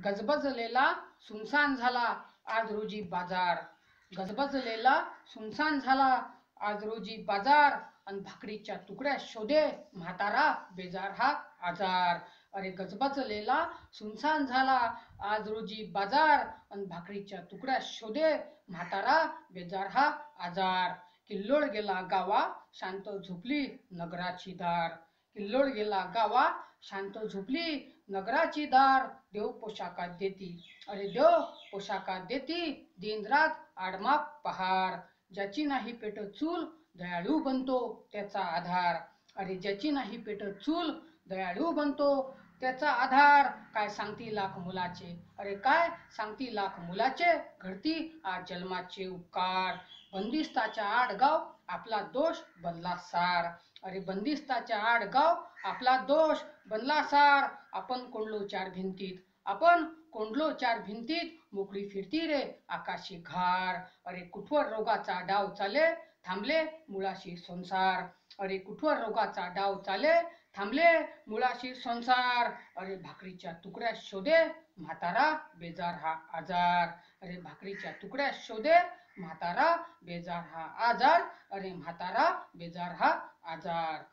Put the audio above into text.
गजबजलेला सुनसान झाला आज रोजी बाजार, गजबजलेला सुनसान झाला आज रोजी बाजार, अन भाकरीच्या तुकड्या शोधे म्हातारा बेजार हा आजार. अरे गजबजलेला सुनसान झाला आज रोजी बाजार, अन भाकरीच्या तुकड्या शोधे म्हातारा बेजार हा आजार. किल्लोळ गेला गावा शांत झोपली नगराची दार, किल्लोळ गेला गावा शांत झोपली नगराची दार. देव पोशाखात देती, अरे देव पोशाखात देती दिनरात आडमाप पहार. ज्याची नाही पेटत चूल दयाळू बनतो त्याचा आधार, अरे ज्याची नाही पेटत चूल दयाळू बनतो त्याचा आधार. काय सांगती लाख मुलाचे, अरे काय सांगती लाख मुलाचे, घडती आज जन्माचे उपकार. बंदिस्ताच्या आडगाव आपला दोष बनला सार, अरे बंदिस्ताच्या आडगाव आपला दोष बनला सार. आपण कोंडलो चार भिंतीत, आपण कोंडलो चार भिंतीत, मोकळी फिरती रे आकाशी घार. अरे कुठवर रोगाचा डाव चाले थांबले मुळाशी संसार, अरे कुठवर रोगाचा डाव चाले थांबले मुळाशी संसार. अरे भाकरीच्या तुकड्या शोधे म्हातारा बेजार हा आजार, अरे भाकरीच्या तुकड्या शोधे म्हातारा बेजार हा आजार, अरे म्हातारा बेजार हा आजार.